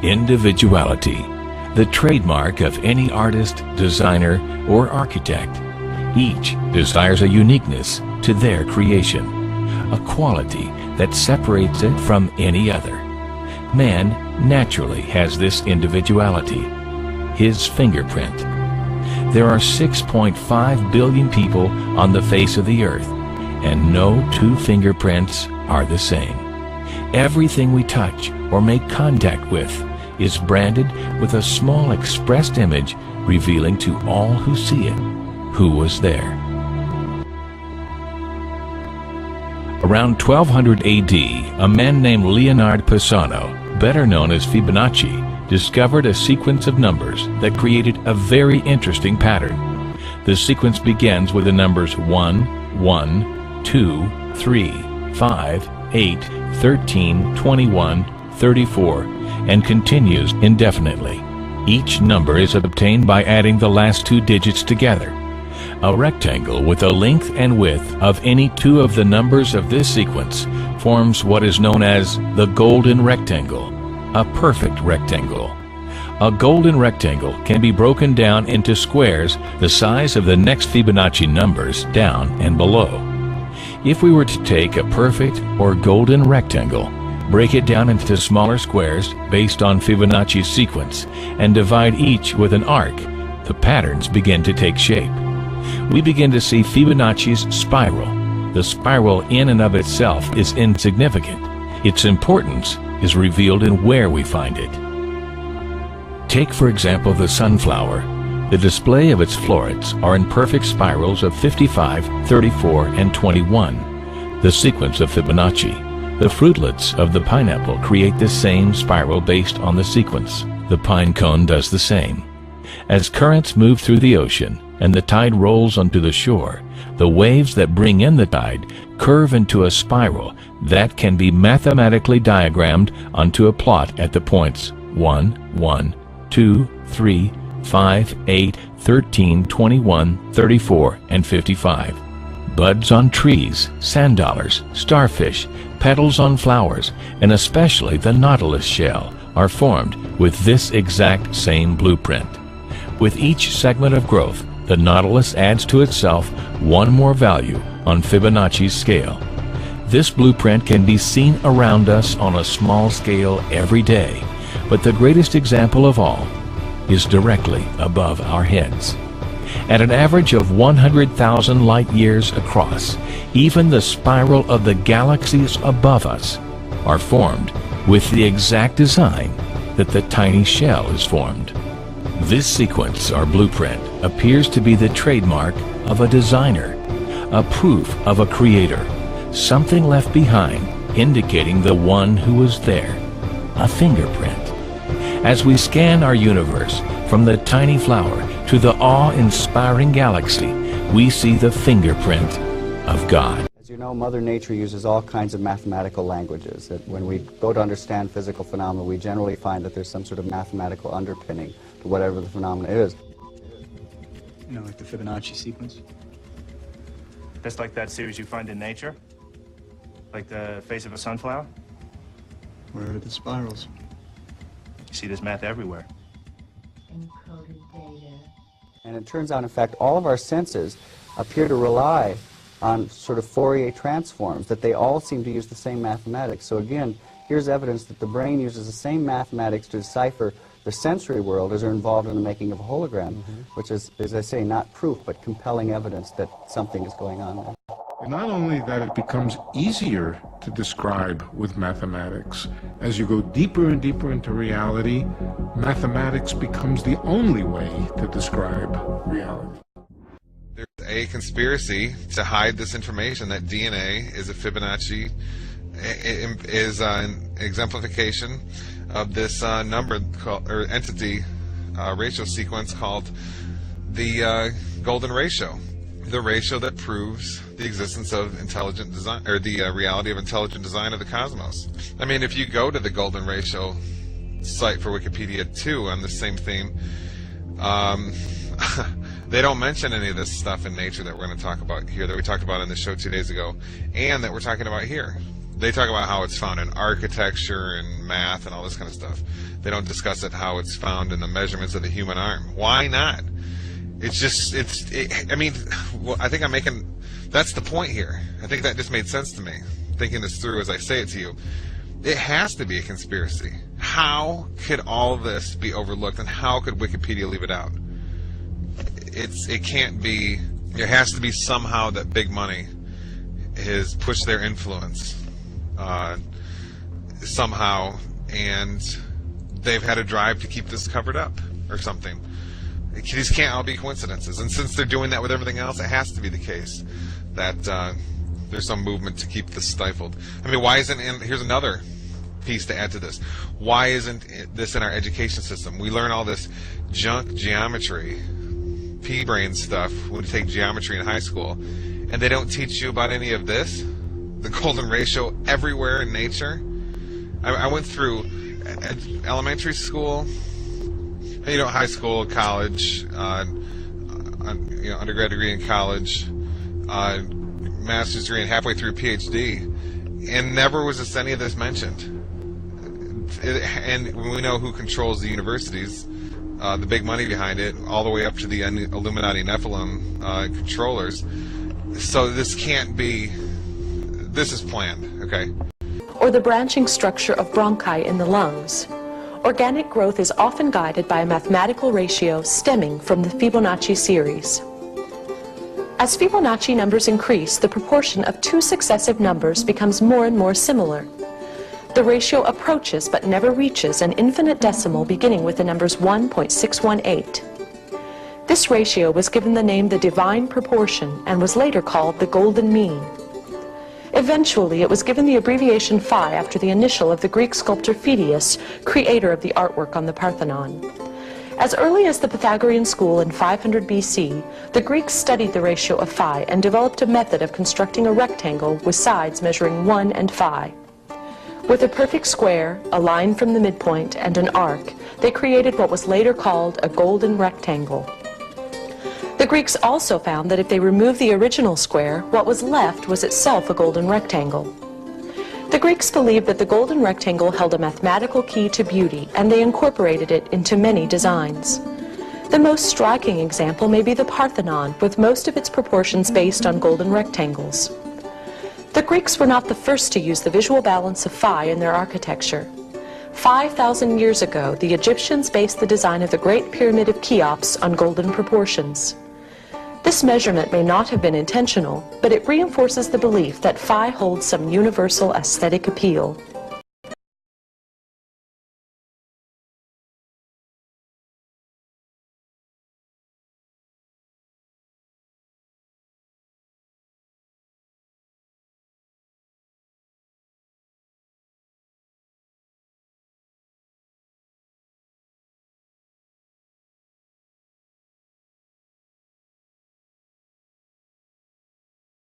Individuality, the trademark of any artist, designer, or architect. Each desires a uniqueness to their creation, a quality that separates it from any other. Man naturally has this individuality, his fingerprint. There are 6.5 billion people on the face of the earth, and no two fingerprints are the same. Everything we touch or make contact with is branded with a small expressed image revealing to all who see it who was there. Around 1200 AD, a man named Leonardo Pisano, better known as Fibonacci, discovered a sequence of numbers that created a very interesting pattern. The sequence begins with the numbers 1, 1, 2, 3, 5, 8, 13, 21, 34, and continues indefinitely. Each number is obtained by adding the last two digits together. A rectangle with a length and width of any two of the numbers of this sequence forms what is known as the golden rectangle, a perfect rectangle. A golden rectangle can be broken down into squares the size of the next Fibonacci numbers down and below. If we were to take a perfect or golden rectangle, break it down into smaller squares based on Fibonacci's sequence, and divide each with an arc, the patterns begin to take shape. We begin to see Fibonacci's spiral. The spiral in and of itself is insignificant. Its importance is revealed in where we find it. Take, for example, the sunflower. The display of its florets are in perfect spirals of 55, 34, and 21, the sequence of Fibonacci. The fruitlets of the pineapple create the same spiral based on the sequence. The pine cone does the same. As currents move through the ocean and the tide rolls onto the shore, the waves that bring in the tide curve into a spiral that can be mathematically diagrammed onto a plot at the points 1, 1, 2, 3, 5, 8, 13, 21, 34, and 55. Buds on trees, sand dollars, starfish, petals on flowers, and especially the nautilus shell are formed with this exact same blueprint. With each segment of growth, the nautilus adds to itself one more value on Fibonacci's scale. This blueprint can be seen around us on a small scale every day, but the greatest example of all is directly above our heads. At an average of 100,000 light years across, even the spiral of the galaxies above us are formed with the exact design that the tiny shell is formed. This sequence or blueprint appears to be the trademark of a designer, a proof of a creator, something left behind indicating the one who was there, a fingerprint. As we scan our universe from the tiny flower to the awe-inspiring galaxy, we see the fingerprint of God. As you know, Mother Nature uses all kinds of mathematical languages. That when we go to understand physical phenomena, we generally find that there's some sort of mathematical underpinning to whatever the phenomena is. You know, like the Fibonacci sequence? Just like that series you find in nature? Like the face of a sunflower? Where are the spirals? You see this math everywhere. Encoded data. And it turns out, in fact, all of our senses appear to rely on sort of Fourier transforms, that they all seem to use the same mathematics. So again, here's evidence that the brain uses the same mathematics to decipher the sensory world as are involved in the making of a hologram, which is, as I say, not proof, but compelling evidence that something is going on there. Not only that, it becomes easier to describe with mathematics. As you go deeper and deeper into reality, mathematics becomes the only way to describe reality. There's a conspiracy to hide this information that DNA is a Fibonacci, is an exemplification of this number called, or entity ratio sequence called the golden ratio. The ratio that proves the existence of intelligent design, or the reality of intelligent design of the cosmos. I mean, if you go to the golden ratio site for Wikipedia too on the same theme, They don't mention any of this stuff in nature that we're going to talk about here, that we talked about in the show 2 days ago, and that we're talking about here. They talk about how it's found in architecture and math and all this kind of stuff. They don't discuss it how it's found in the measurements of the human arm. Why not? It's just, I mean, well, I think I'm making, that's the point here. I think that just made sense to me, thinking this through as I say it to you. It has to be a conspiracy. How could all this be overlooked, and how could Wikipedia leave it out? It can't be. It has to be somehow that big money has pushed their influence somehow, and they've had a drive to keep this covered up or something. These can't all be coincidences, and since they're doing that with everything else, it has to be the case that there's some movement to keep this stifled. I mean, why isn't? And here's another piece to add to this. Why isn't this in our education system? We learn all this junk geometry, pea-brain stuff when you take geometry in high school, and they don't teach you about any of this, the golden ratio everywhere in nature. I went through elementary school, high school, college, undergrad degree in college, master's degree, and halfway through PhD, and never was any of this mentioned. And we know who controls the universities, the big money behind it, all the way up to the Illuminati Nephilim controllers. So this can't be, this is planned, okay? Or the branching structure of bronchi in the lungs. Organic growth is often guided by a mathematical ratio stemming from the Fibonacci series. As Fibonacci numbers increase, the proportion of two successive numbers becomes more and more similar. The ratio approaches but never reaches an infinite decimal beginning with the numbers 1.618. This ratio was given the name the divine proportion and was later called the golden mean. Eventually, it was given the abbreviation phi after the initial of the Greek sculptor Phidias, creator of the artwork on the Parthenon. As early as the Pythagorean school in 500 BC, the Greeks studied the ratio of phi and developed a method of constructing a rectangle with sides measuring 1 and phi. With a perfect square, a line from the midpoint, and an arc, they created what was later called a golden rectangle. The Greeks also found that if they removed the original square, what was left was itself a golden rectangle. The Greeks believed that the golden rectangle held a mathematical key to beauty, and they incorporated it into many designs. The most striking example may be the Parthenon, with most of its proportions based on golden rectangles. The Greeks were not the first to use the visual balance of phi in their architecture. 5,000 years ago, the Egyptians based the design of the Great Pyramid of Cheops on golden proportions. This measurement may not have been intentional, but it reinforces the belief that phi holds some universal aesthetic appeal.